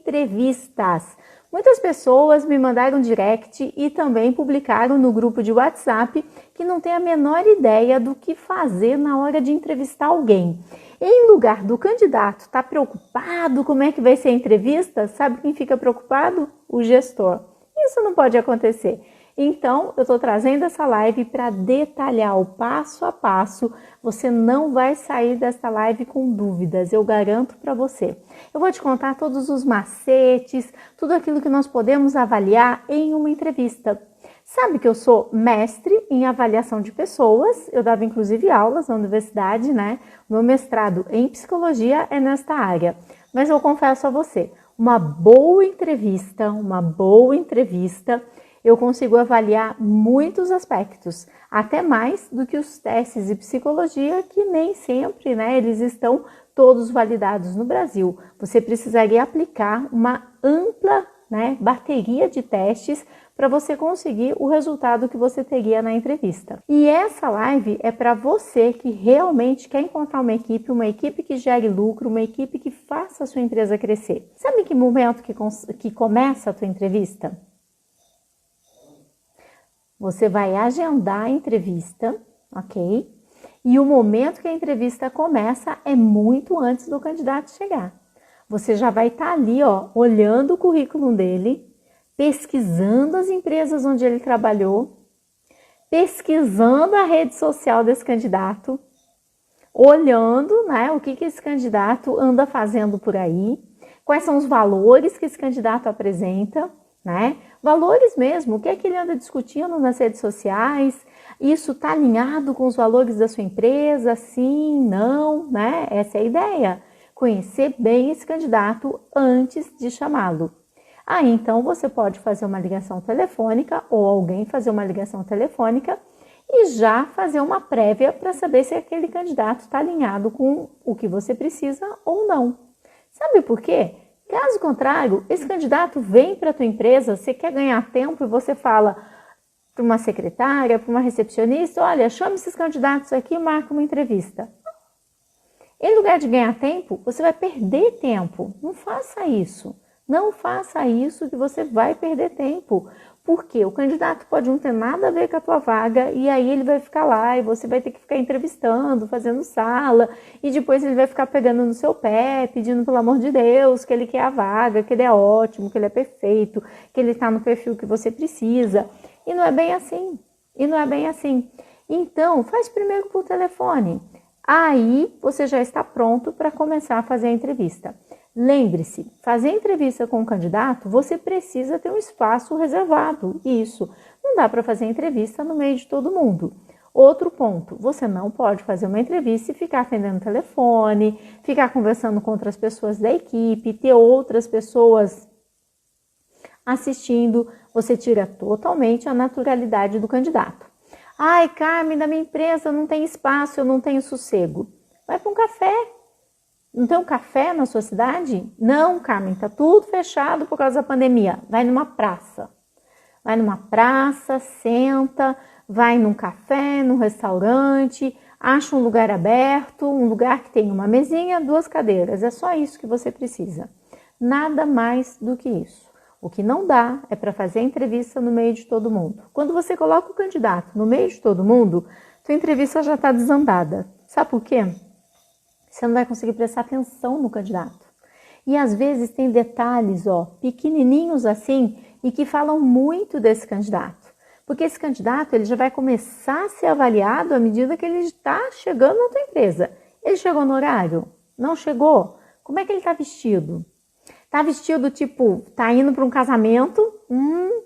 entrevistas. Muitas pessoas me mandaram direct e também publicaram no grupo de WhatsApp que não tem a menor ideia do que fazer na hora de entrevistar alguém. Em lugar do candidato estar preocupado como é que vai ser a entrevista, sabe quem fica preocupado? O gestor. Isso não pode acontecer. Então, eu estou trazendo essa live para detalhar o passo a passo. Você não vai sair dessa live com dúvidas, eu garanto para você. Eu vou te contar todos os macetes, tudo aquilo que nós podemos avaliar em uma entrevista. Sabe que eu sou mestre em avaliação de pessoas, eu dava inclusive aulas na universidade, né? Meu mestrado em psicologia é nesta área. Mas eu confesso a você, uma boa entrevista, eu consigo avaliar muitos aspectos, até mais do que os testes de psicologia, que nem sempre, né, eles estão todos validados no Brasil. Você precisaria aplicar uma ampla, né, bateria de testes para você conseguir o resultado que você teria na entrevista. E essa live é para você que realmente quer encontrar uma equipe que gere lucro, uma equipe que faça a sua empresa crescer. Sabe em que momento que começa a tua entrevista? Você vai agendar a entrevista, ok? E o momento que a entrevista começa é muito antes do candidato chegar. Você já vai estar ali, ó, olhando o currículo dele, pesquisando as empresas onde ele trabalhou, pesquisando a rede social desse candidato, olhando, né, o que esse candidato anda fazendo por aí, quais são os valores que esse candidato apresenta, né? Valores mesmo, o que é que ele anda discutindo nas redes sociais, isso está alinhado com os valores da sua empresa, sim, não, né? Essa é a ideia, conhecer bem esse candidato antes de chamá-lo. Aí então você pode fazer uma ligação telefônica ou alguém fazer uma ligação telefônica e já fazer uma prévia para saber se aquele candidato está alinhado com o que você precisa ou não. Sabe por quê? Caso contrário, esse candidato vem para a tua empresa, você quer ganhar tempo e você fala para uma secretária, para uma recepcionista, olha, chama esses candidatos aqui e marca uma entrevista. Em lugar de ganhar tempo, você vai perder tempo. Não faça isso. Não faça isso que você vai perder tempo. Porque o candidato pode não ter nada a ver com a tua vaga e aí ele vai ficar lá e você vai ter que ficar entrevistando, fazendo sala e depois ele vai ficar pegando no seu pé, pedindo pelo amor de Deus que ele quer a vaga, que ele é ótimo, que ele é perfeito, que ele está no perfil que você precisa. E não é bem assim. Então, faz primeiro por telefone. Aí você já está pronto para começar a fazer a entrevista. Lembre-se, fazer entrevista com o candidato, você precisa ter um espaço reservado. Isso, não dá para fazer entrevista no meio de todo mundo. Outro ponto, você não pode fazer uma entrevista e ficar atendendo o telefone, ficar conversando com outras pessoas da equipe, ter outras pessoas assistindo. Você tira totalmente a naturalidade do candidato. Ai, Carmen, da minha empresa não tem espaço, eu não tenho sossego. Vai para um café. Não tem um café na sua cidade? Não, Carmen, tá tudo fechado por causa da pandemia. Vai numa praça. Vai numa praça, senta, vai num café, num restaurante, acha um lugar aberto, um lugar que tem uma mesinha, 2 cadeiras. É só isso que você precisa. Nada mais do que isso. O que não dá é para fazer entrevista no meio de todo mundo. Quando você coloca o candidato no meio de todo mundo, sua entrevista já está desandada. Sabe por quê? Você não vai conseguir prestar atenção no candidato. E às vezes tem detalhes, ó, pequenininhos assim, e que falam muito desse candidato. Porque esse candidato ele já vai começar a ser avaliado à medida que ele está chegando na tua empresa. Ele chegou no horário? Não chegou? Como é que ele está vestido? Tá vestido tipo, tá indo para um casamento?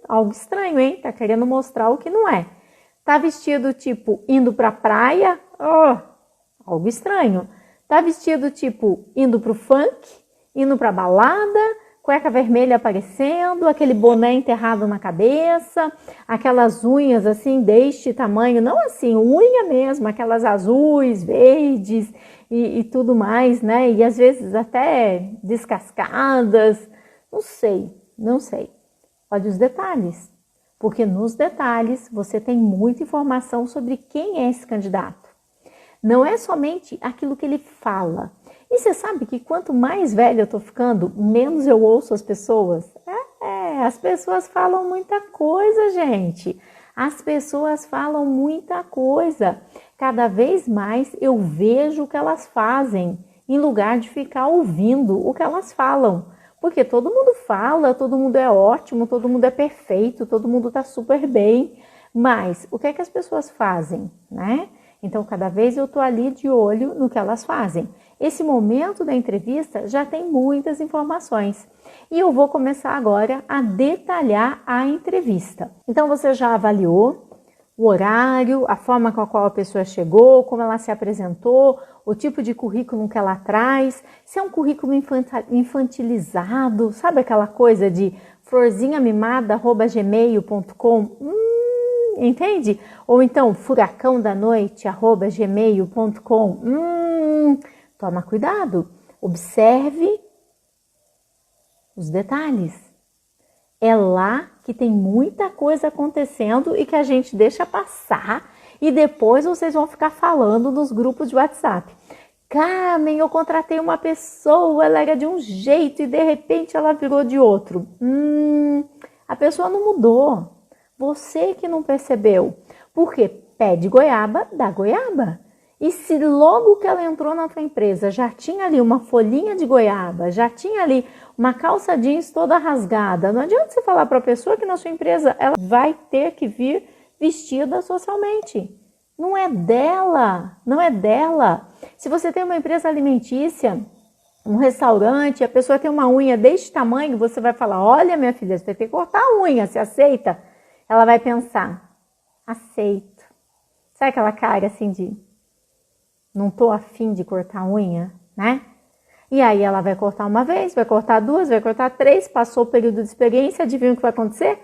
Algo estranho, hein? Tá querendo mostrar o que não é. Tá vestido tipo, indo para a praia? Algo estranho. Tá vestido tipo, indo pro funk, indo pra balada, cueca vermelha aparecendo, aquele boné enterrado na cabeça, aquelas unhas assim deste tamanho, não assim, unha mesmo, aquelas azuis, verdes e tudo mais, né? E às vezes até descascadas, não sei. Olha os detalhes, porque nos detalhes você tem muita informação sobre quem é esse candidato. Não é somente aquilo que ele fala. E você sabe que quanto mais velha eu tô ficando, menos eu ouço as pessoas. As pessoas falam muita coisa, gente. As pessoas falam muita coisa. Cada vez mais eu vejo o que elas fazem, em lugar de ficar ouvindo o que elas falam. Porque todo mundo fala, todo mundo é ótimo, todo mundo é perfeito, todo mundo tá super bem. Mas o que é que as pessoas fazem, né? Então, cada vez eu tô ali de olho no que elas fazem. Esse momento da entrevista já tem muitas informações. E eu vou começar agora a detalhar a entrevista. Então, você já avaliou o horário, a forma com a qual a pessoa chegou, como ela se apresentou, o tipo de currículo que ela traz, se é um currículo infantilizado, sabe aquela coisa de florzinhamimada@gmail.com? Entende? Ou então furacãodanoite@gmail.com. Toma cuidado, observe os detalhes. É lá que tem muita coisa acontecendo e que a gente deixa passar e depois vocês vão ficar falando nos grupos de WhatsApp. Carmen, eu contratei uma pessoa, ela era de um jeito e de repente ela virou de outro. A pessoa não mudou. Você que não percebeu. Porque pé de goiaba dá goiaba. E se logo que ela entrou na tua empresa já tinha ali uma folhinha de goiaba, já tinha ali uma calça jeans toda rasgada, não adianta você falar para a pessoa que na sua empresa ela vai ter que vir vestida socialmente. Não é dela, não é dela. Se você tem uma empresa alimentícia, um restaurante, a pessoa tem uma unha deste tamanho, você vai falar, olha minha filha, você vai ter que cortar a unha, você aceita? Ela vai pensar, aceito. Sabe aquela cara assim de, não tô afim de cortar a unha, né? E aí ela vai cortar uma vez, vai cortar duas, vai cortar três, passou o período de experiência, adivinha o que vai acontecer?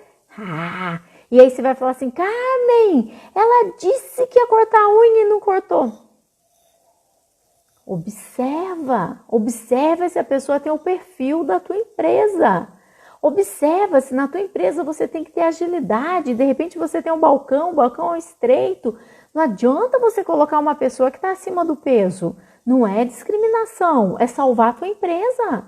E aí você vai falar assim, Carmen, ela disse que ia cortar a unha e não cortou. Observa se a pessoa tem o perfil da tua empresa. Observa se na tua empresa você tem que ter agilidade, de repente você tem um balcão, o balcão é estreito. Não adianta você colocar uma pessoa que está acima do peso. Não é discriminação, é salvar a tua empresa.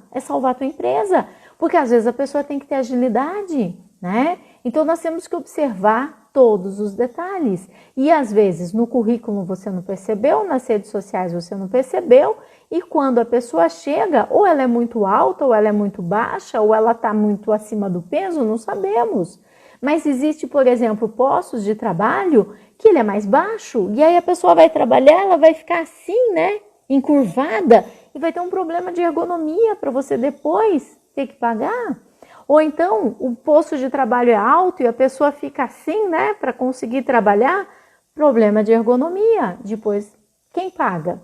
Porque às vezes a pessoa tem que ter agilidade, né? Então nós temos que observar todos os detalhes. E às vezes no currículo você não percebeu, nas redes sociais você não percebeu, e quando a pessoa chega, ou ela é muito alta, ou ela é muito baixa, ou ela está muito acima do peso, não sabemos. Mas existe, por exemplo, postos de trabalho que ele é mais baixo, e aí a pessoa vai trabalhar, ela vai ficar assim, né, encurvada, e vai ter um problema de ergonomia para você depois ter que pagar. Ou então, o posto de trabalho é alto e a pessoa fica assim, né, para conseguir trabalhar, problema de ergonomia. Depois, quem paga?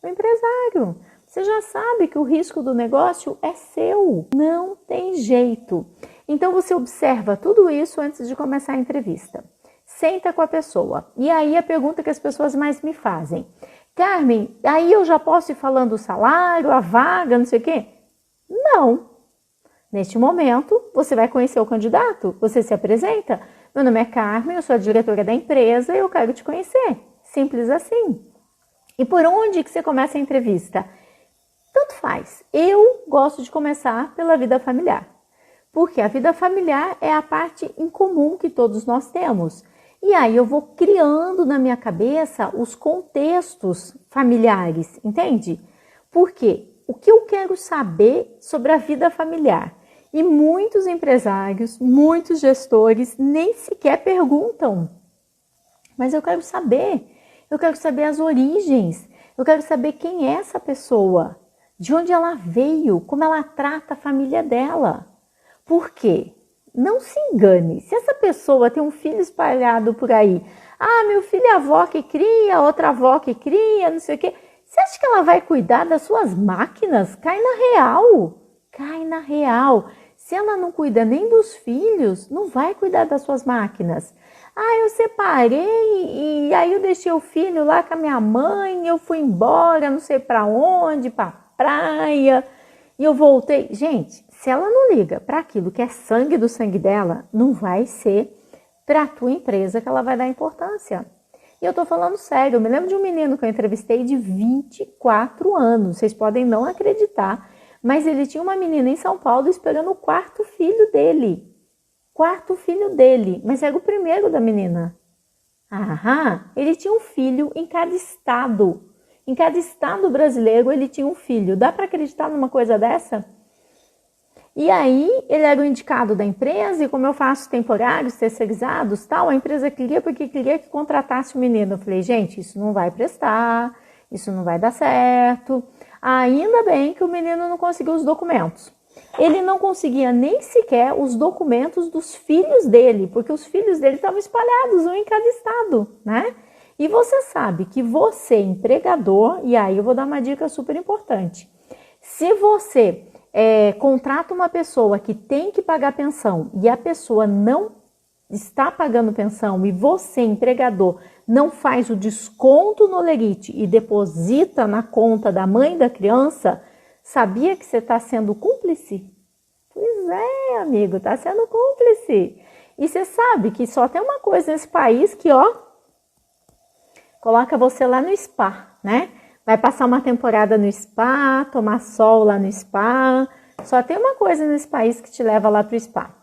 O empresário. Você já sabe que o risco do negócio é seu, não tem jeito. Então, você observa tudo isso antes de começar a entrevista. Senta com a pessoa. E aí, a pergunta que as pessoas mais me fazem. Carmen, aí eu já posso ir falando o salário, a vaga, não sei o quê? Não. Neste momento, você vai conhecer o candidato, você se apresenta. Meu nome é Carmen, eu sou a diretora da empresa e eu quero te conhecer. Simples assim. E por onde que você começa a entrevista? Tanto faz. Eu gosto de começar pela vida familiar. Porque a vida familiar é a parte em comum que todos nós temos. E aí eu vou criando na minha cabeça os contextos familiares, entende? Porque o que eu quero saber sobre a vida familiar? E muitos empresários, muitos gestores nem sequer perguntam. Mas eu quero saber as origens, eu quero saber quem é essa pessoa, de onde ela veio, como ela trata a família dela. Por quê? Não se engane, se essa pessoa tem um filho espalhado por aí, meu filho é a avó que cria, outra avó que cria, não sei o quê, você acha que ela vai cuidar das suas máquinas? Cai na real. Se ela não cuida nem dos filhos, não vai cuidar das suas máquinas. Eu separei e aí eu deixei o filho lá com a minha mãe, eu fui embora, não sei para onde, para praia, e eu voltei. Gente, se ela não liga para aquilo que é sangue do sangue dela, não vai ser para a tua empresa que ela vai dar importância. E eu tô falando sério, eu me lembro de um menino que eu entrevistei de 24 anos, vocês podem não acreditar, mas ele tinha uma menina em São Paulo esperando o quarto filho dele. Quarto filho dele, mas era o primeiro da menina. Ele tinha um filho em cada estado. Em cada estado brasileiro ele tinha um filho. Dá para acreditar numa coisa dessa? E aí ele era o indicado da empresa e como eu faço temporários, terceirizados, tal, a empresa queria porque queria que contratasse o menino. Eu falei, gente, isso não vai prestar, isso não vai dar certo. Ainda bem que o menino não conseguiu os documentos. Ele não conseguia nem sequer os documentos dos filhos dele, porque os filhos dele estavam espalhados, um em cada estado, né? E você sabe que você, empregador, e aí eu vou dar uma dica super importante. Se você contrata uma pessoa que tem que pagar pensão e a pessoa não está pagando pensão e você, empregador, não faz o desconto no Lerite e deposita na conta da mãe da criança, sabia que você está sendo cúmplice? Pois é, amigo, está sendo cúmplice. E você sabe que só tem uma coisa nesse país que, coloca você lá no spa, né? Vai passar uma temporada no spa, tomar sol lá no spa. Só tem uma coisa nesse país que te leva lá para o spa.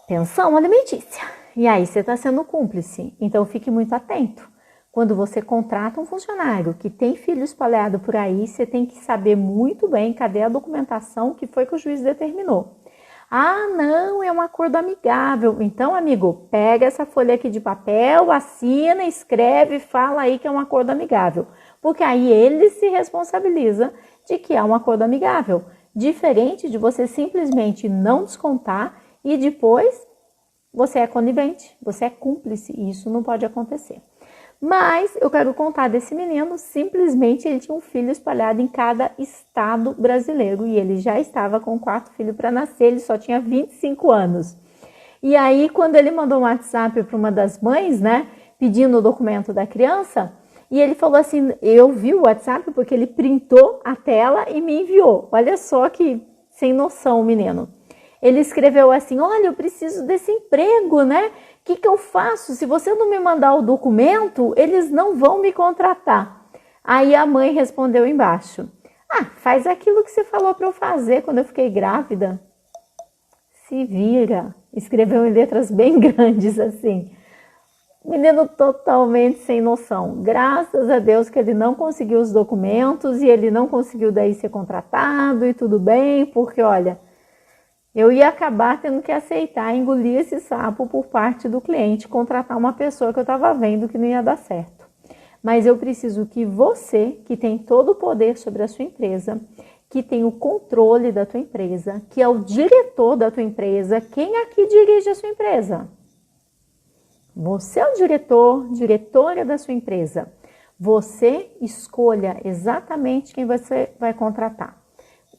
Pensão alimentícia. E aí você está sendo cúmplice. Então fique muito atento. Quando você contrata um funcionário que tem filho espalhado por aí, você tem que saber muito bem cadê a documentação que foi que o juiz determinou. Não, é um acordo amigável. Então, amigo, pega essa folha aqui de papel, assina, escreve, fala aí que é um acordo amigável. Porque aí ele se responsabiliza de que é um acordo amigável. Diferente de você simplesmente não descontar e depois você é conivente, você é cúmplice. E isso não pode acontecer. Mas eu quero contar desse menino, simplesmente ele tinha um filho espalhado em cada estado brasileiro e ele já estava com 4 filhos para nascer, ele só tinha 25 anos. E aí, quando ele mandou um WhatsApp para uma das mães, né, pedindo o documento da criança, e ele falou assim, eu vi o WhatsApp porque ele printou a tela e me enviou. Olha só que sem noção o menino. Ele escreveu assim, olha, eu preciso desse emprego, né? O que eu faço? Se você não me mandar o documento, eles não vão me contratar. Aí a mãe respondeu embaixo, faz aquilo que você falou para eu fazer quando eu fiquei grávida. Se vira. Escreveu em letras bem grandes assim. Menino totalmente sem noção. Graças a Deus que ele não conseguiu os documentos e ele não conseguiu daí ser contratado e tudo bem, porque olha, eu ia acabar tendo que aceitar, engolir esse sapo por parte do cliente, contratar uma pessoa que eu estava vendo que não ia dar certo. Mas eu preciso que você, que tem todo o poder sobre a sua empresa, que tem o controle da tua empresa, que é o diretor da tua empresa, quem aqui dirige a sua empresa? Você é o diretor, diretora da sua empresa. Você escolha exatamente quem você vai contratar.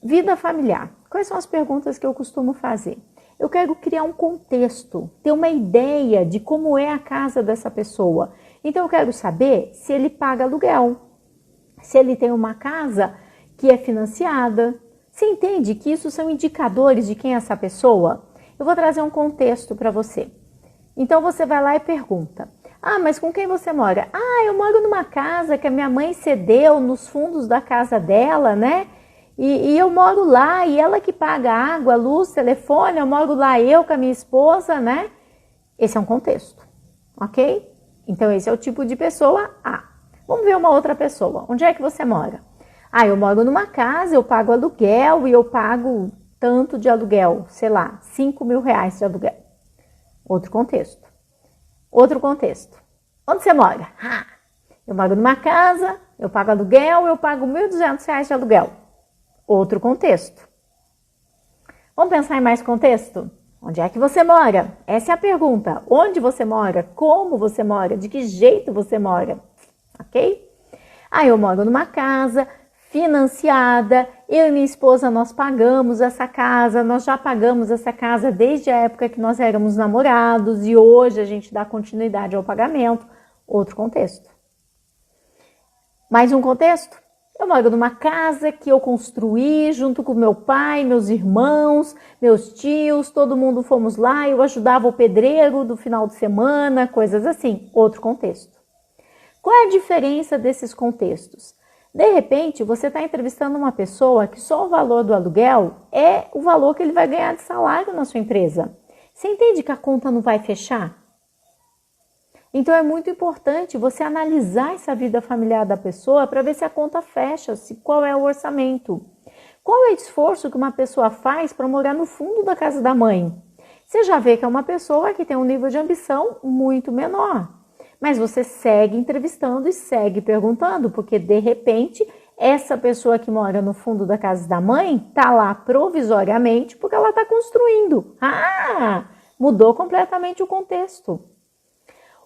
Vida familiar. Quais são as perguntas que eu costumo fazer? Eu quero criar um contexto, ter uma ideia de como é a casa dessa pessoa. Então eu quero saber se ele paga aluguel, se ele tem uma casa que é financiada. Você entende que isso são indicadores de quem é essa pessoa? Eu vou trazer um contexto para você. Então você vai lá e pergunta, mas com quem você mora? Eu moro numa casa que a minha mãe cedeu nos fundos da casa dela, né? E eu moro lá, e ela que paga água, luz, telefone, eu moro lá, eu com a minha esposa, né? Esse é um contexto, ok? Então esse é o tipo de pessoa A. Vamos ver uma outra pessoa. Onde é que você mora? Eu moro numa casa, eu pago aluguel e eu pago tanto de aluguel, sei lá, 5 mil reais de aluguel. Outro contexto. Outro contexto. Onde você mora? Eu moro numa casa, eu pago aluguel, eu pago 1.200 reais de aluguel. Outro contexto. Vamos pensar em mais contexto? Onde é que você mora? Essa é a pergunta. Onde você mora? Como você mora? De que jeito você mora? Ok? Eu moro numa casa financiada. Eu e minha esposa, nós pagamos essa casa. Nós já pagamos essa casa desde a época que nós éramos namorados. E hoje a gente dá continuidade ao pagamento. Outro contexto. Mais um contexto? Eu moro numa casa que eu construí junto com meu pai, meus irmãos, meus tios, todo mundo fomos lá, eu ajudava o pedreiro do final de semana, coisas assim. Outro contexto. Qual é a diferença desses contextos? De repente, você está entrevistando uma pessoa que só o valor do aluguel é o valor que ele vai ganhar de salário na sua empresa. Você entende que a conta não vai fechar? Então é muito importante você analisar essa vida familiar da pessoa para ver se a conta fecha, qual é o orçamento. Qual é o esforço que uma pessoa faz para morar no fundo da casa da mãe? Você já vê que é uma pessoa que tem um nível de ambição muito menor. Mas você segue entrevistando e segue perguntando, porque de repente essa pessoa que mora no fundo da casa da mãe está lá provisoriamente porque ela está construindo. Mudou completamente o contexto.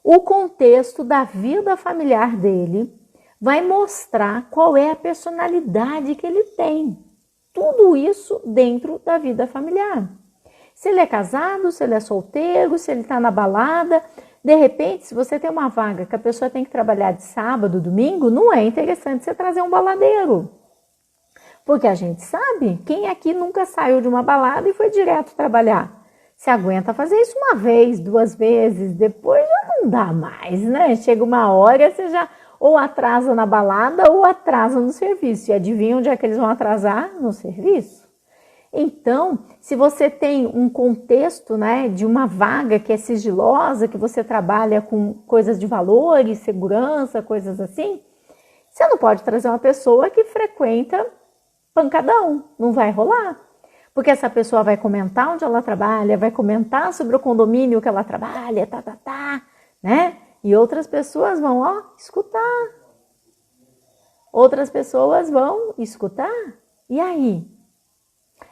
O contexto da vida familiar dele vai mostrar qual é a personalidade que ele tem. Tudo isso dentro da vida familiar. Se ele é casado, se ele é solteiro, se ele está na balada. De repente, se você tem uma vaga que a pessoa tem que trabalhar de sábado, domingo, não é interessante você trazer um baladeiro. Porque a gente sabe, quem aqui nunca saiu de uma balada e foi direto trabalhar? Você aguenta fazer isso uma vez, 2 vezes, depois já não dá mais, né? Chega uma hora, você já ou atrasa na balada ou atrasa no serviço. E adivinha onde é que eles vão atrasar? No serviço. Então, se você tem um contexto, né, de uma vaga que é sigilosa, que você trabalha com coisas de valores, segurança, coisas assim, você não pode trazer uma pessoa que frequenta pancadão, não vai rolar. Porque essa pessoa vai comentar onde ela trabalha, vai comentar sobre o condomínio que ela trabalha, né? E outras pessoas vão, escutar. Outras pessoas vão escutar. E aí?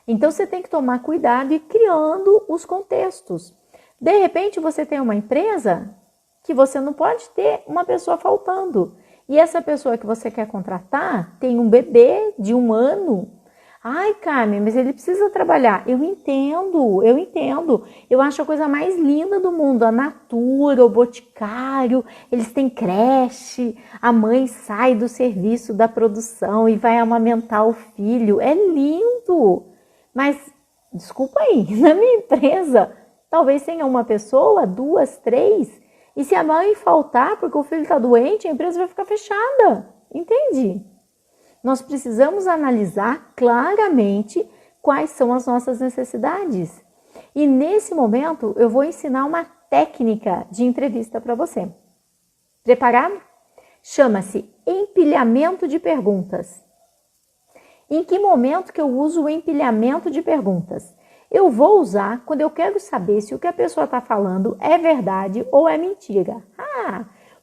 Então, você tem que tomar cuidado e ir criando os contextos. De repente, você tem uma empresa que você não pode ter uma pessoa faltando. E essa pessoa que você quer contratar tem um bebê de 1 ano. Ai, Carmen, mas ele precisa trabalhar. Eu entendo. Eu acho a coisa mais linda do mundo. A Natura, o Boticário, eles têm creche. A mãe sai do serviço da produção e vai amamentar o filho. É lindo. Mas, desculpa aí, na minha empresa, talvez tenha uma pessoa, 2, 3, e se a mãe faltar porque o filho está doente, a empresa vai ficar fechada, entende? Nós precisamos analisar claramente quais são as nossas necessidades. E nesse momento, eu vou ensinar uma técnica de entrevista para você. Preparado? Chama-se empilhamento de perguntas. Em que momento que eu uso o empilhamento de perguntas? Eu vou usar quando eu quero saber se o que a pessoa está falando é verdade ou é mentira.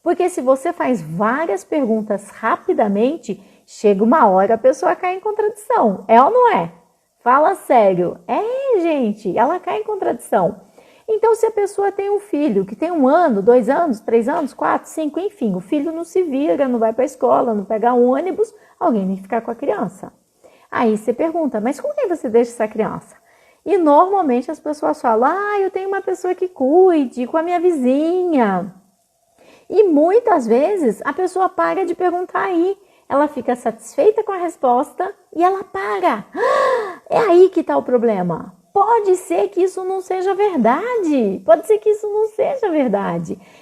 Porque se você faz várias perguntas rapidamente, chega uma hora a pessoa cai em contradição. É ou não é? Fala sério. É, gente, ela cai em contradição. Então, se a pessoa tem um filho que tem 1 ano, 2 anos, 3 anos, 4, 5, enfim, o filho não se vira, não vai para a escola, não pega ônibus, alguém tem que ficar com a criança. Aí você pergunta, mas com quem você deixa essa criança? E normalmente as pessoas falam, eu tenho uma pessoa que cuide, com a minha vizinha. E muitas vezes a pessoa para de perguntar aí. Ela fica satisfeita com a resposta e ela para. É aí que está o problema. Pode ser que isso não seja verdade.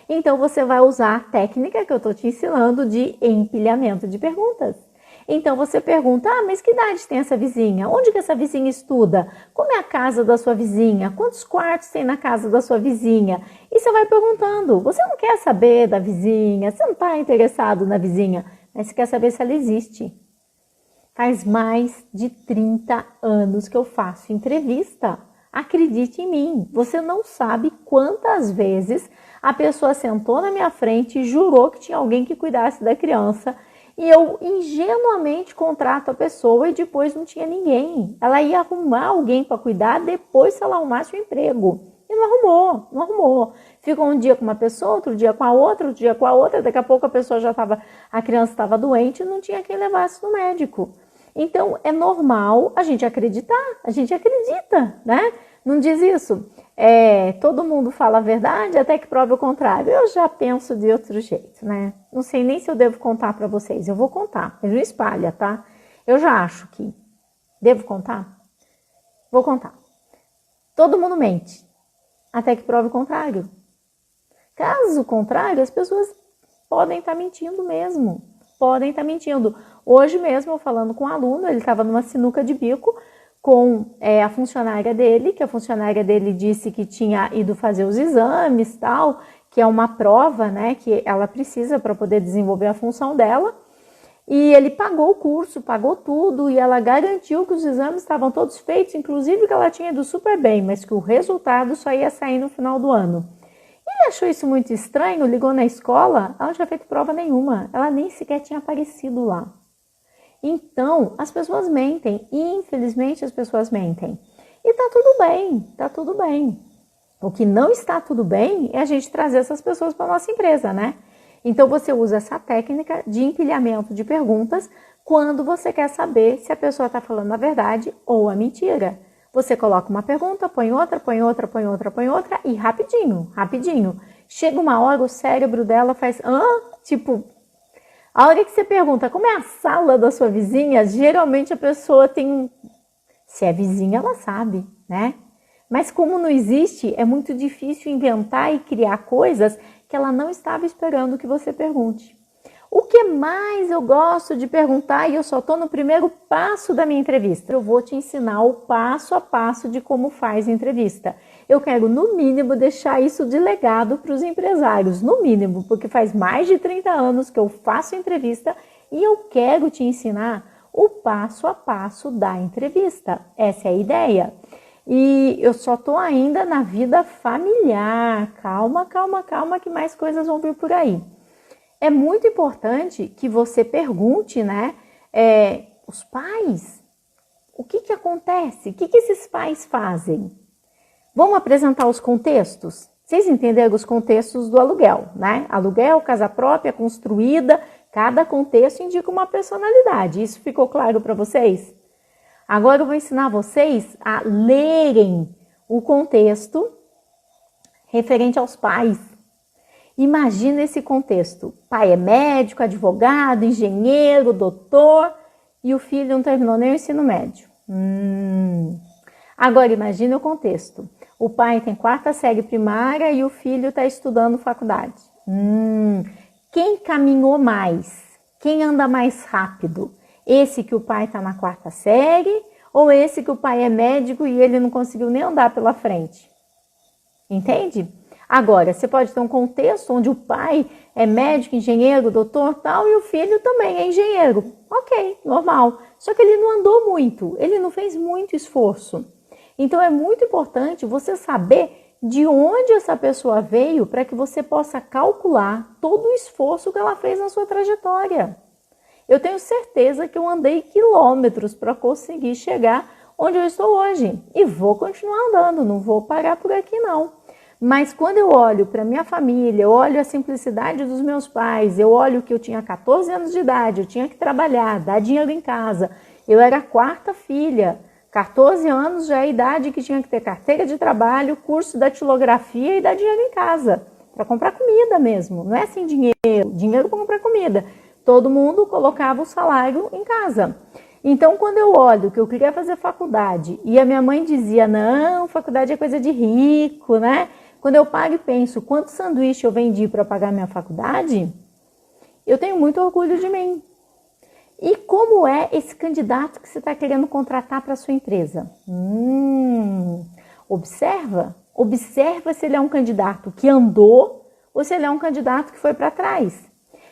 Então você vai usar a técnica que eu estou te ensinando de empilhamento de perguntas. Então você pergunta, mas que idade tem essa vizinha? Onde que essa vizinha estuda? Como é a casa da sua vizinha? Quantos quartos tem na casa da sua vizinha? E você vai perguntando, você não quer saber da vizinha, você não está interessado na vizinha, mas você quer saber se ela existe. Faz mais de 30 anos que eu faço entrevista. Acredite em mim, você não sabe quantas vezes a pessoa sentou na minha frente e jurou que tinha alguém que cuidasse da criança. E eu ingenuamente contrato a pessoa e depois não tinha ninguém. Ela ia arrumar alguém para cuidar depois se ela arrumasse o emprego. E não arrumou. Ficou um dia com uma pessoa, outro dia com a outra, outro dia com a outra. Daqui a pouco a criança estava doente e não tinha quem levasse no médico. Então é normal a gente acreditar, a gente acredita, né? Não diz isso? Todo mundo fala a verdade até que prove o contrário. Eu já penso de outro jeito, né? Não sei nem se eu devo contar para vocês. Eu vou contar, mas não espalha, tá? Eu já acho que... Devo contar? Vou contar. Todo mundo mente, até que prove o contrário. Caso contrário, as pessoas podem estar mentindo mesmo. Podem estar mentindo. Hoje mesmo, eu falando com um aluno, ele estava numa sinuca de bico com a funcionária dele, que a funcionária dele disse que tinha ido fazer os exames, tal, que é uma prova, né, que ela precisa para poder desenvolver a função dela. E ele pagou o curso, pagou tudo, e ela garantiu que os exames estavam todos feitos, inclusive que ela tinha ido super bem, mas que o resultado só ia sair no final do ano. Ele achou isso muito estranho, ligou na escola, ela não tinha feito prova nenhuma, ela nem sequer tinha aparecido lá. Então, as pessoas mentem, infelizmente as pessoas mentem. E tá tudo bem, tá tudo bem. O que não está tudo bem é a gente trazer essas pessoas para a nossa empresa, né? Então, você usa essa técnica de empilhamento de perguntas quando você quer saber se a pessoa está falando a verdade ou a mentira. Você coloca uma pergunta, põe outra, põe outra, põe outra, põe outra e rapidinho, rapidinho. Chega uma hora, o cérebro dela faz... Tipo, a hora que você pergunta como é a sala da sua vizinha, geralmente a pessoa tem... Se é vizinha, ela sabe, né? Mas como não existe, é muito difícil inventar e criar coisas que ela não estava esperando que você pergunte. O que mais eu gosto de perguntar, e eu só estou no primeiro passo da minha entrevista, eu vou te ensinar o passo a passo de como faz a entrevista. Eu quero, no mínimo, deixar isso de legado para os empresários, no mínimo, porque faz mais de 30 anos que eu faço entrevista e eu quero te ensinar o passo a passo da entrevista. Essa é a ideia. E eu só tô ainda na vida familiar. Calma, calma, calma, que mais coisas vão vir por aí. É muito importante que você pergunte, né? Os pais, o que acontece? O que esses pais fazem? Vamos apresentar os contextos? Vocês entenderam os contextos do aluguel, né? Aluguel, casa própria, construída, cada contexto indica uma personalidade. Isso ficou claro para vocês? Agora eu vou ensinar vocês a lerem o contexto referente aos pais. Imagina esse contexto. Pai é médico, advogado, engenheiro, doutor e o filho não terminou nem o ensino médio. Agora imagine o contexto. O pai tem 4ª série primária e o filho está estudando faculdade. Quem caminhou mais? Quem anda mais rápido? Esse que o pai está na 4ª série ou esse que o pai é médico e ele não conseguiu nem andar pela frente? Entende? Agora, você pode ter um contexto onde o pai é médico, engenheiro, doutor, tal, e o filho também é engenheiro. Ok, normal. Só que ele não andou muito, ele não fez muito esforço. Então, é muito importante você saber de onde essa pessoa veio para que você possa calcular todo o esforço que ela fez na sua trajetória. Eu tenho certeza que eu andei quilômetros para conseguir chegar onde eu estou hoje. E vou continuar andando, não vou parar por aqui não. Mas quando eu olho para minha família, eu olho a simplicidade dos meus pais, eu olho que eu tinha 14 anos de idade, eu tinha que trabalhar, dar dinheiro em casa. Eu era a 4ª filha, 14 anos já é a idade que tinha que ter carteira de trabalho, curso da datilografia e dar dinheiro em casa. Para comprar comida mesmo, não é assim dinheiro para comprar comida. Todo mundo colocava o salário em casa. Então, quando eu olho que eu queria fazer faculdade e a minha mãe dizia, não, faculdade é coisa de rico, né? Quando eu paro e penso quanto sanduíche eu vendi para pagar minha faculdade, eu tenho muito orgulho de mim. E como é esse candidato que você está querendo contratar para a sua empresa? Observa se ele é um candidato que andou ou se ele é um candidato que foi para trás.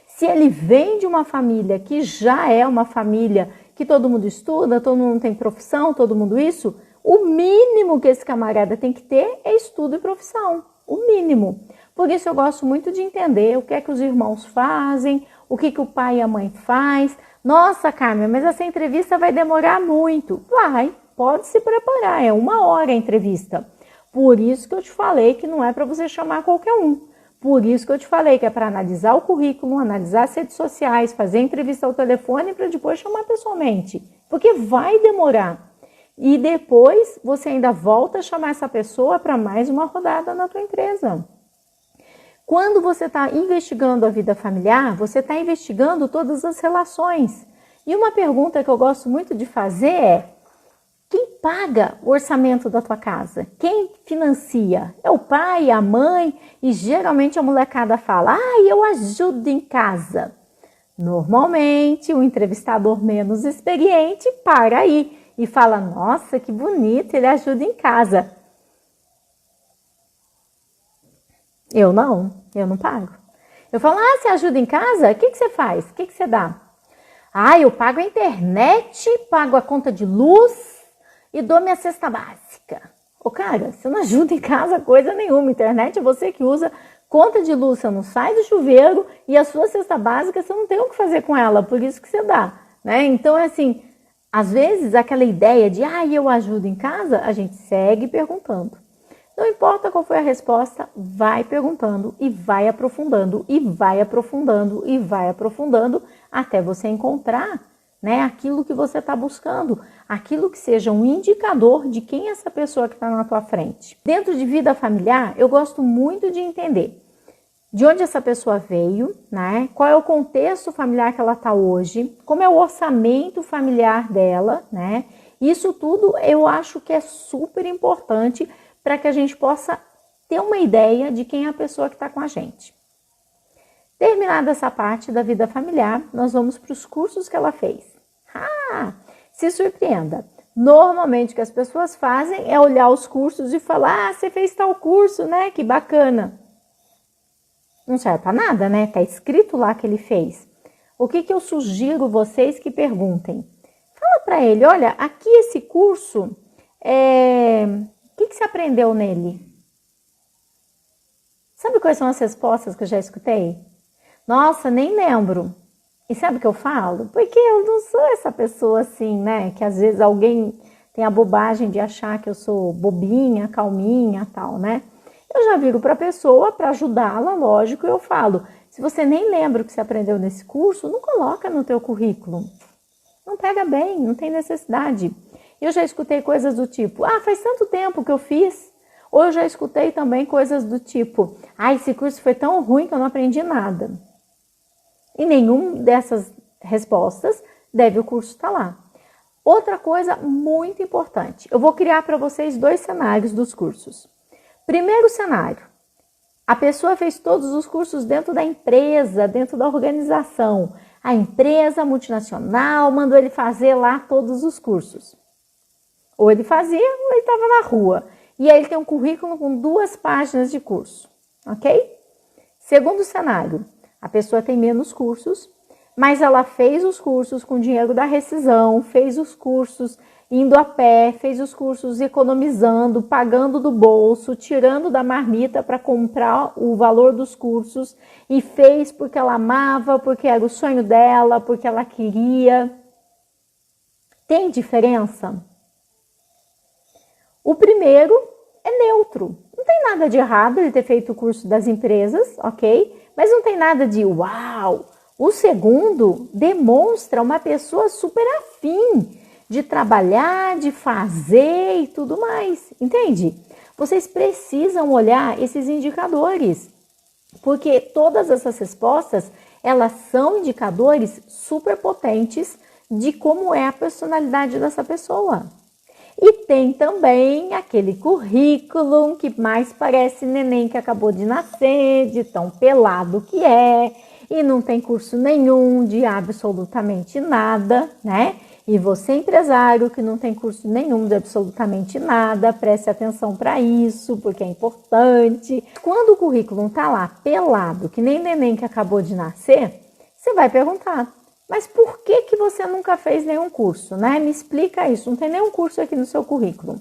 Se ele vem de uma família que já é uma família que todo mundo estuda, todo mundo tem profissão, todo mundo isso, o mínimo que esse camarada tem que ter é estudo e profissão, o mínimo. Por isso eu gosto muito de entender o que é que os irmãos fazem, o que o pai e a mãe faz. Nossa, Carmen, mas essa entrevista vai demorar muito. Vai, pode se preparar, é 1 hora a entrevista. Por isso que eu te falei que não é para você chamar qualquer um. Por isso que eu te falei que é para analisar o currículo, analisar as redes sociais, fazer entrevista ao telefone para depois chamar pessoalmente. Porque vai demorar. E depois você ainda volta a chamar essa pessoa para mais uma rodada na tua empresa. Quando você está investigando a vida familiar, você está investigando todas as relações. E uma pergunta que eu gosto muito de fazer é: quem paga o orçamento da tua casa? Quem financia? É o pai, a mãe? E geralmente a molecada fala, eu ajudo em casa. Normalmente o entrevistador menos experiente para aí e fala, nossa, que bonito, ele ajuda em casa. Eu não pago. Eu falo, você ajuda em casa? O que você faz? O que você dá? Eu pago a internet, pago a conta de luz e dou minha cesta básica. Cara, você não ajuda em casa coisa nenhuma. Internet é você que usa, conta de luz você não sai do chuveiro e a sua cesta básica você não tem o que fazer com ela, por isso que você dá, né? Então é assim, às vezes aquela ideia de eu ajudo em casa, a gente segue perguntando. Não importa qual foi a resposta, vai perguntando e vai aprofundando, e vai aprofundando, e vai aprofundando, até você encontrar, né, aquilo que você está buscando, aquilo que seja um indicador de quem é essa pessoa que está na tua frente. Dentro de vida familiar, eu gosto muito de entender de onde essa pessoa veio, né, qual é o contexto familiar que ela está hoje, como é o orçamento familiar dela, né, isso tudo eu acho que é super importante para que a gente possa ter uma ideia de quem é a pessoa que está com a gente. Terminada essa parte da vida familiar, nós vamos para os cursos que ela fez. Se surpreenda. Normalmente o que as pessoas fazem é olhar os cursos e falar, você fez tal curso, né? Que bacana. Não serve para nada, né? Tá escrito lá que ele fez. O que eu sugiro vocês que perguntem? Fala para ele, olha, aqui esse curso, o que você aprendeu nele? Sabe quais são as respostas que eu já escutei? Nossa, nem lembro. E sabe o que eu falo? Porque eu não sou essa pessoa assim, né? Que às vezes alguém tem a bobagem de achar que eu sou bobinha, calminha, tal, né? Eu já viro para a pessoa para ajudá-la, lógico, e eu falo, se você nem lembra o que você aprendeu nesse curso, não coloca no teu currículo. Não pega bem, não tem necessidade. Eu já escutei coisas do tipo, faz tanto tempo que eu fiz. Ou eu já escutei também coisas do tipo, esse curso foi tão ruim que eu não aprendi nada. E nenhuma dessas respostas deve o curso estar lá. Outra coisa muito importante, eu vou criar para vocês 2 cenários dos cursos. Primeiro cenário, a pessoa fez todos os cursos dentro da empresa, dentro da organização. A empresa multinacional mandou ele fazer lá todos os cursos. Ou ele fazia ou ele estava na rua. E aí ele tem um currículo com 2 páginas de curso, ok? Segundo cenário, a pessoa tem menos cursos, mas ela fez os cursos com dinheiro da rescisão, fez os cursos indo a pé, fez os cursos economizando, pagando do bolso, tirando da marmita para comprar o valor dos cursos e fez porque ela amava, porque era o sonho dela, porque ela queria. Tem diferença? O primeiro é neutro. Não tem nada de errado ele ter feito o curso das empresas, ok? Mas não tem nada de uau. O segundo demonstra uma pessoa super afim de trabalhar, de fazer e tudo mais, entende? Vocês precisam olhar esses indicadores, porque todas essas respostas, elas são indicadores super potentes de como é a personalidade dessa pessoa. E tem também aquele currículo que mais parece neném que acabou de nascer, de tão pelado que é, e não tem curso nenhum de absolutamente nada, né? E você, empresário, que não tem curso nenhum de absolutamente nada, preste atenção para isso, porque é importante. Quando o currículo tá lá pelado, que nem neném que acabou de nascer, você vai perguntar, mas por que você nunca fez nenhum curso, né? Me explica isso, não tem nenhum curso aqui no seu currículo.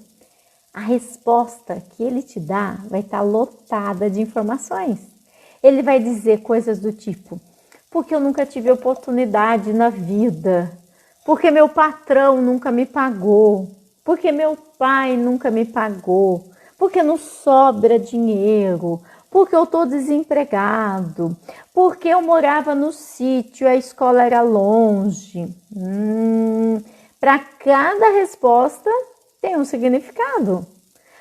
A resposta que ele te dá vai estar lotada de informações. Ele vai dizer coisas do tipo, porque eu nunca tive oportunidade na vida, porque meu patrão nunca me pagou, porque meu pai nunca me pagou, porque não sobra dinheiro, porque eu estou desempregado, porque eu morava no sítio, a escola era longe. Para cada resposta tem um significado.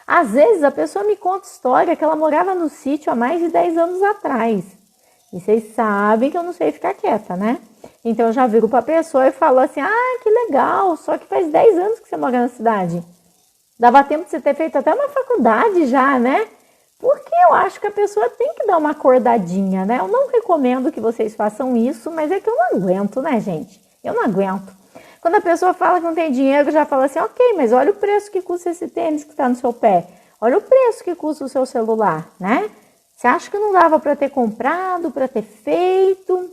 Às vezes a pessoa me conta história que ela morava no sítio há mais de 10 anos atrás. E vocês sabem que eu não sei ficar quieta, né? Então eu já viro para a pessoa e falo assim, que legal, só que faz 10 anos que você mora na cidade. Dava tempo de você ter feito até uma faculdade já, né? Porque eu acho que a pessoa tem que dar uma acordadinha, né? Eu não recomendo que vocês façam isso, mas é que eu não aguento, né, gente? Eu não aguento. Quando a pessoa fala que não tem dinheiro, eu já falo assim, ok, mas olha o preço que custa esse tênis que está no seu pé. Olha o preço que custa o seu celular, né? Você acha que não dava para ter comprado, para ter feito?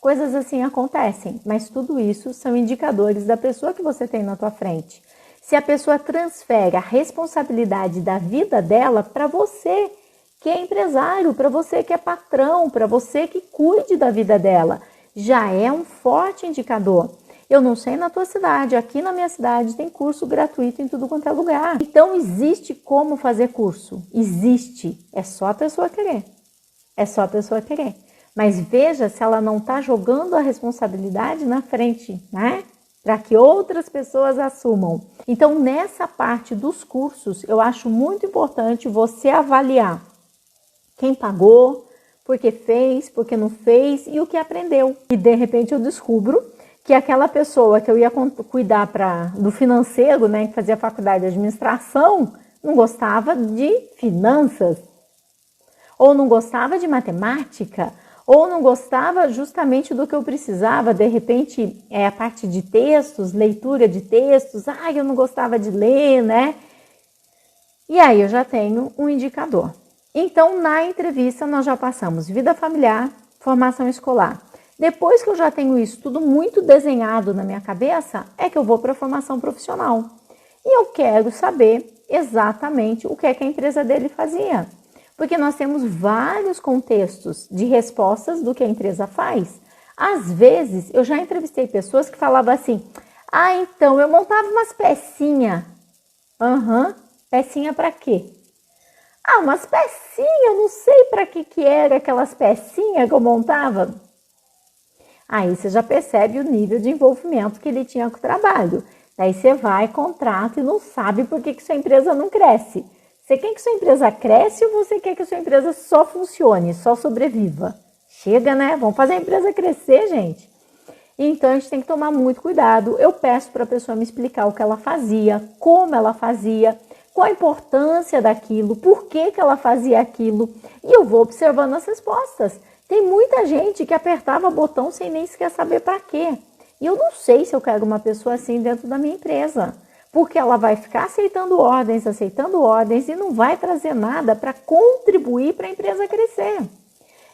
Coisas assim acontecem, mas tudo isso são indicadores da pessoa que você tem na tua frente. Se a pessoa transfere a responsabilidade da vida dela para você, que é empresário, para você que é patrão, para você que cuide da vida dela, já é um forte indicador. Eu não sei na tua cidade, aqui na minha cidade tem curso gratuito em tudo quanto é lugar. Então existe como fazer curso, existe, é só a pessoa querer, é só a pessoa querer. Mas veja se ela não está jogando a responsabilidade na frente, né? Para que outras pessoas assumam. Então, nessa parte dos cursos, eu acho muito importante você avaliar quem pagou, por que fez, por que não fez e o que aprendeu. E, de repente, eu descubro que aquela pessoa que eu ia cuidar do financeiro, né, que fazia faculdade de administração, não gostava de finanças, ou não gostava de matemática, ou não gostava justamente do que eu precisava, de repente, a parte de textos, leitura de textos, eu não gostava de ler, né? E aí eu já tenho um indicador. Então, na entrevista, nós já passamos vida familiar, formação escolar. Depois que eu já tenho isso tudo muito desenhado na minha cabeça, é que eu vou para a formação profissional. E eu quero saber exatamente o que é que a empresa dele fazia. Porque nós temos vários contextos de respostas do que a empresa faz. Às vezes, eu já entrevistei pessoas que falavam assim, então, eu montava umas pecinhas. Pecinha para quê? Umas pecinhas, eu não sei para que era aquelas pecinhas que eu montava. Aí você já percebe o nível de envolvimento que ele tinha com o trabalho. Daí você vai, contrata e não sabe por que sua empresa não cresce. Você quer que sua empresa cresça ou você quer que sua empresa só funcione, só sobreviva? Chega, né? Vamos fazer a empresa crescer, gente. Então, a gente tem que tomar muito cuidado. Eu peço para a pessoa me explicar o que ela fazia, como ela fazia, qual a importância daquilo, por que ela fazia aquilo. E eu vou observando as respostas. Tem muita gente que apertava botão sem nem sequer saber para quê. E eu não sei se eu quero uma pessoa assim dentro da minha empresa. Porque ela vai ficar aceitando ordens e não vai trazer nada para contribuir para a empresa crescer.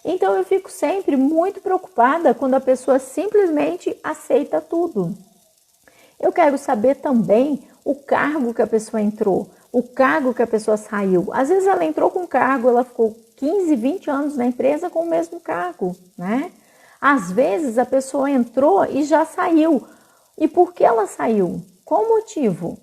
Então, eu fico sempre muito preocupada quando a pessoa simplesmente aceita tudo. Eu quero saber também o cargo que a pessoa entrou, o cargo que a pessoa saiu. Às vezes ela entrou com cargo, ela ficou 15, 20 anos na empresa com o mesmo cargo, né? Às vezes a pessoa entrou e já saiu. E por que ela saiu? Qual o motivo?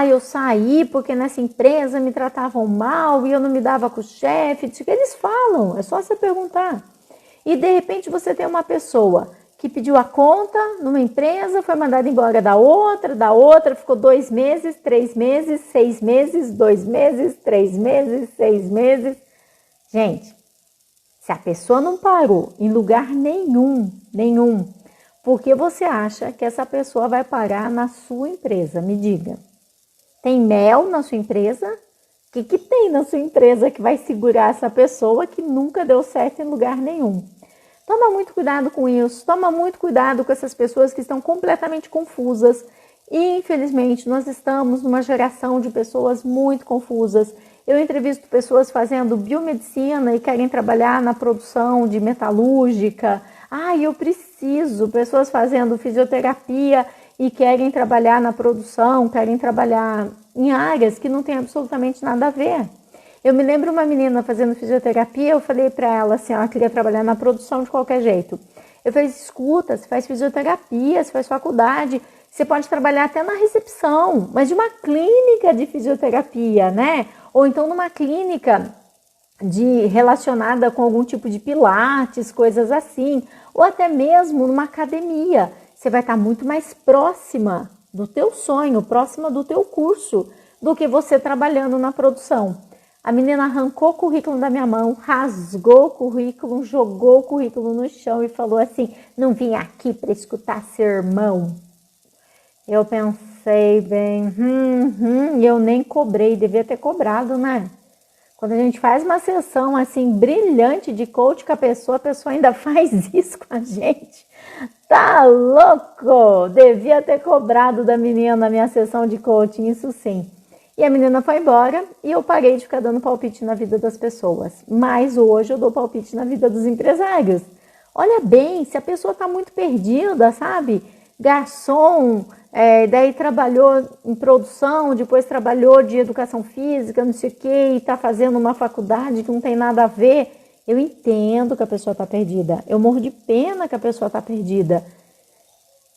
Eu saí porque nessa empresa me tratavam mal e eu não me dava com o chefe. Eles falam, é só você perguntar. E de repente você tem uma pessoa que pediu a conta numa empresa, foi mandada embora da outra, ficou 2 meses, 3 meses, 6 meses, 2 meses, 3 meses, 6 meses. Gente, se a pessoa não parou em lugar nenhum, por que você acha que essa pessoa vai parar na sua empresa? Me diga. Tem mel na sua empresa? O que tem na sua empresa que vai segurar essa pessoa que nunca deu certo em lugar nenhum? Toma muito cuidado com isso, toma muito cuidado com essas pessoas que estão completamente confusas. E, infelizmente, nós estamos numa geração de pessoas muito confusas. Eu entrevisto pessoas fazendo biomedicina e querem trabalhar na produção de metalúrgica. Eu preciso. Pessoas fazendo fisioterapia e querem trabalhar na produção, querem trabalhar em áreas que não tem absolutamente nada a ver. Eu me lembro uma menina fazendo fisioterapia, eu falei para ela assim, ela queria trabalhar na produção de qualquer jeito. Eu falei, escuta, você faz fisioterapia, você faz faculdade, você pode trabalhar até na recepção, mas de uma clínica de fisioterapia, né? Ou então numa clínica relacionada com algum tipo de pilates, coisas assim, ou até mesmo numa academia. Você vai estar muito mais próxima do teu sonho, próxima do teu curso, do que você trabalhando na produção. A menina arrancou o currículo da minha mão, rasgou o currículo, jogou o currículo no chão e falou assim, não vim aqui para escutar sermão. Eu pensei, sei bem, e eu nem cobrei, devia ter cobrado, né? Quando a gente faz uma sessão assim brilhante de coach com a pessoa ainda faz isso com a gente. Tá louco? Devia ter cobrado da menina na minha sessão de coaching, isso sim. E a menina foi embora e eu parei de ficar dando palpite na vida das pessoas. Mas hoje eu dou palpite na vida dos empresários. Olha bem, se a pessoa tá muito perdida, sabe? Garçom, daí trabalhou em produção, depois trabalhou de educação física, não sei o quê, e tá fazendo uma faculdade que não tem nada a ver. Eu entendo que a pessoa tá perdida, eu morro de pena que a pessoa tá perdida.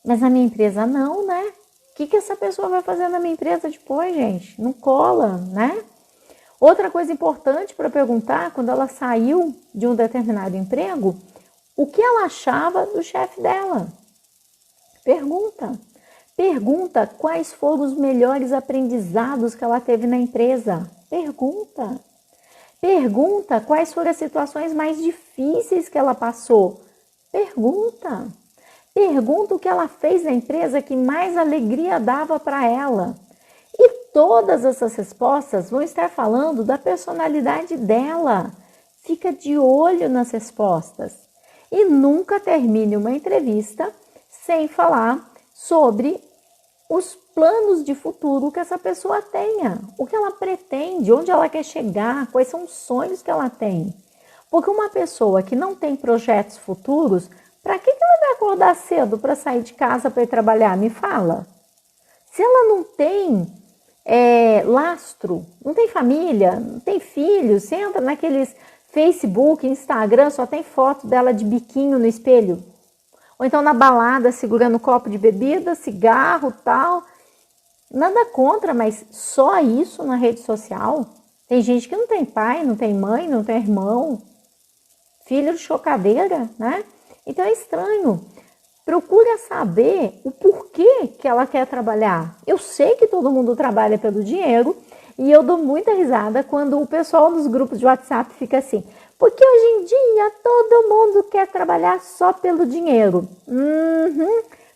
Mas na minha empresa não, né? O que essa pessoa vai fazer na minha empresa depois, gente? Não cola, né? Outra coisa importante para perguntar, quando ela saiu de um determinado emprego, o que ela achava do chefe dela? Pergunta. Pergunta quais foram os melhores aprendizados que ela teve na empresa. Pergunta. Pergunta quais foram as situações mais difíceis que ela passou. Pergunta. Pergunta o que ela fez na empresa que mais alegria dava para ela. E todas essas respostas vão estar falando da personalidade dela. Fica de olho nas respostas. E nunca termine uma entrevista sem falar sobre os planos de futuro que essa pessoa tenha, o que ela pretende, onde ela quer chegar, quais são os sonhos que ela tem. Porque uma pessoa que não tem projetos futuros, para que ela vai acordar cedo para sair de casa para ir trabalhar? Me fala. Se ela não tem lastro, não tem família, não tem filhos, você entra naqueles Facebook, Instagram, só tem foto dela de biquinho no espelho. Ou então na balada, segurando um copo de bebida, cigarro, tal. Nada contra, mas só isso na rede social? Tem gente que não tem pai, não tem mãe, não tem irmão. Filho de chocadeira, né? Então é estranho. Procura saber o porquê que ela quer trabalhar. Eu sei que todo mundo trabalha pelo dinheiro e eu dou muita risada quando o pessoal nos grupos de WhatsApp fica assim, porque hoje em dia todo mundo quer trabalhar só pelo dinheiro.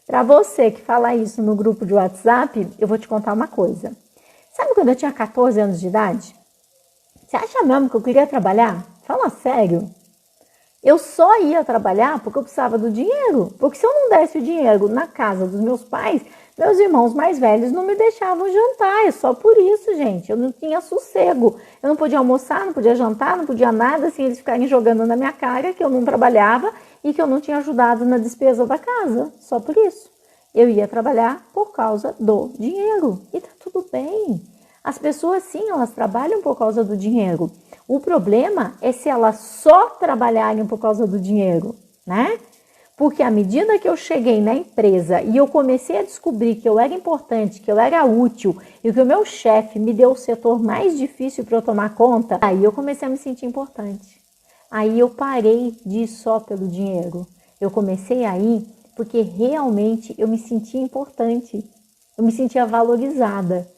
Para você que fala isso no grupo de WhatsApp, eu vou te contar uma coisa. Sabe quando eu tinha 14 anos de idade? Você acha mesmo que eu queria trabalhar? Fala sério. Eu só ia trabalhar porque eu precisava do dinheiro. Porque se eu não desse o dinheiro na casa dos meus pais, meus irmãos mais velhos não me deixavam jantar. É só por isso, gente. Eu não tinha sossego. Eu não podia almoçar, não podia jantar, não podia nada, assim, eles ficarem jogando na minha cara que eu não trabalhava e que eu não tinha ajudado na despesa da casa. Só por isso. Eu ia trabalhar por causa do dinheiro. E tá tudo bem. As pessoas, sim, elas trabalham por causa do dinheiro. O problema é se elas só trabalharem por causa do dinheiro, né? Porque à medida que eu cheguei na empresa e eu comecei a descobrir que eu era importante, que eu era útil e que o meu chefe me deu o setor mais difícil para eu tomar conta, aí eu comecei a me sentir importante. Aí eu parei de ir só pelo dinheiro. Eu comecei a ir porque realmente eu me sentia importante. Eu me sentia valorizada.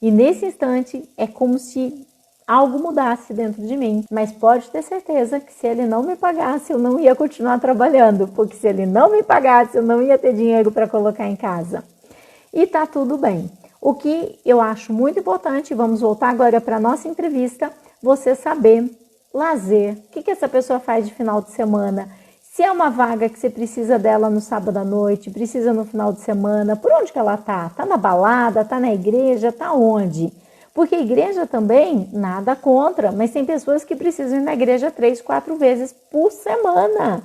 E nesse instante é como se algo mudasse dentro de mim. Mas pode ter certeza que se ele não me pagasse, eu não ia continuar trabalhando. Porque se ele não me pagasse, eu não ia ter dinheiro para colocar em casa. E tá tudo bem. O que eu acho muito importante, vamos voltar agora para a nossa entrevista, você saber lazer. O que essa pessoa faz de final de semana? Se é uma vaga que você precisa dela no sábado à noite, precisa no final de semana, por onde que ela tá? Tá na balada, tá na igreja, tá onde? Porque a igreja também, nada contra, mas tem pessoas que precisam ir na igreja 3, 4 vezes por semana.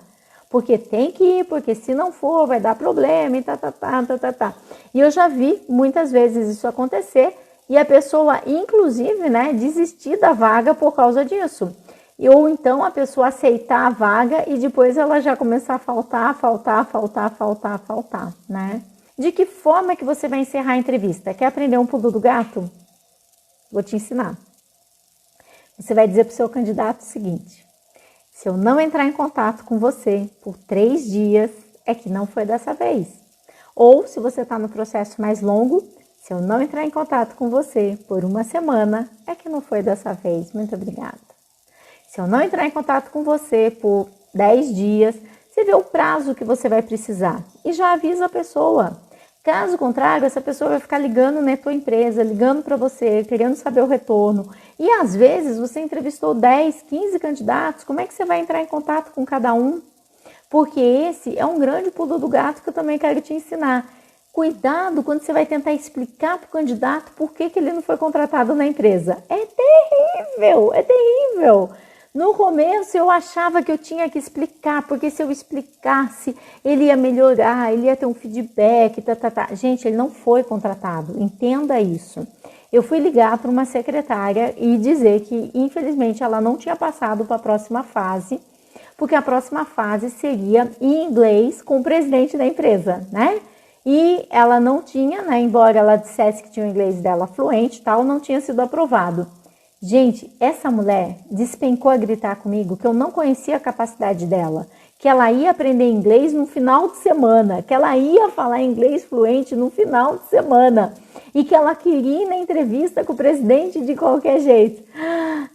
Porque tem que ir, porque se não for vai dar problema e tá. E eu já vi muitas vezes isso acontecer e a pessoa, inclusive, né, desistir da vaga por causa disso. Ou então a pessoa aceitar a vaga e depois ela já começar a faltar, né? De que forma que você vai encerrar a entrevista? Quer aprender um pulo do gato? Vou te ensinar. Você vai dizer para o seu candidato o seguinte: se eu não entrar em contato com você por 3 dias, é que não foi dessa vez. Ou, se você está no processo mais longo, se eu não entrar em contato com você por 1 semana, é que não foi dessa vez. Muito obrigada. Se eu não entrar em contato com você por 10 dias, você vê o prazo que você vai precisar e já avisa a pessoa. Caso contrário, essa pessoa vai ficar ligando na tua empresa, ligando para você, querendo saber o retorno. E às vezes você entrevistou 10, 15 candidatos, como é que você vai entrar em contato com cada um? Porque esse é um grande pulo do gato que eu também quero te ensinar. Cuidado quando você vai tentar explicar para o candidato por que ele não foi contratado na empresa. É terrível, é terrível. No começo eu achava que eu tinha que explicar, porque se eu explicasse, ele ia melhorar, ele ia ter um feedback, Gente, ele não foi contratado, entenda isso. Eu fui ligar para uma secretária e dizer que, infelizmente, ela não tinha passado para a próxima fase, porque a próxima fase seria em inglês com o presidente da empresa, né? E ela não tinha, né, embora ela dissesse que tinha o inglês dela fluente e tal, não tinha sido aprovado. Gente, essa mulher despencou a gritar comigo que eu não conhecia a capacidade dela, que ela ia aprender inglês no final de semana, que ela ia falar inglês fluente no final de semana e que ela queria ir na entrevista com o presidente de qualquer jeito.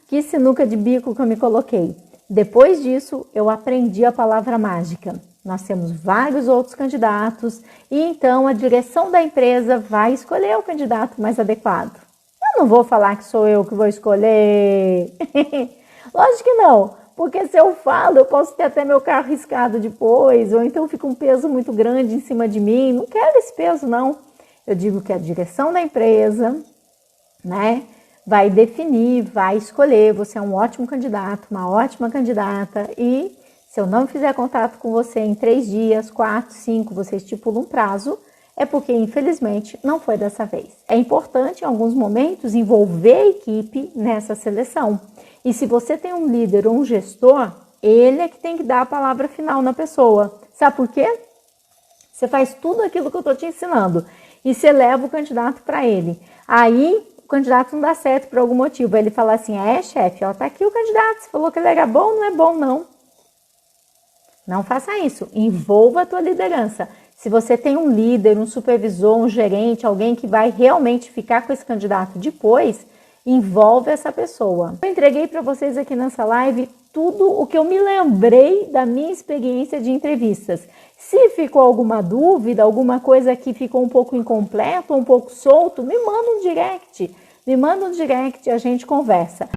Que sinuca de bico que eu me coloquei. Depois disso, eu aprendi a palavra mágica. Nós temos vários outros candidatos e então a direção da empresa vai escolher o candidato mais adequado. Eu não vou falar que sou eu que vou escolher. Lógico que não, porque se eu falo, eu posso ter até meu carro riscado depois, ou então fica um peso muito grande em cima de mim. Não quero esse peso, não. Eu digo que a direção da empresa, né, vai definir, vai escolher. Você é um ótimo candidato, uma ótima candidata. E se eu não fizer contato com você em 3 dias, 4, 5, você estipula um prazo, é porque, infelizmente, não foi dessa vez. É importante, em alguns momentos, envolver a equipe nessa seleção. E se você tem um líder ou um gestor, ele é que tem que dar a palavra final na pessoa. Sabe por quê? Você faz tudo aquilo que eu estou te ensinando e você leva o candidato para ele. Aí, o candidato não dá certo por algum motivo. Aí ele fala assim, chefe, ó, tá aqui o candidato, você falou que ele era bom, não é bom, não. Não faça isso. Envolva a tua liderança. Se você tem um líder, um supervisor, um gerente, alguém que vai realmente ficar com esse candidato depois, envolve essa pessoa. Eu entreguei para vocês aqui nessa live tudo o que eu me lembrei da minha experiência de entrevistas. Se ficou alguma dúvida, alguma coisa que ficou um pouco incompleta, um pouco solto, me manda um direct. Me manda um direct e a gente conversa.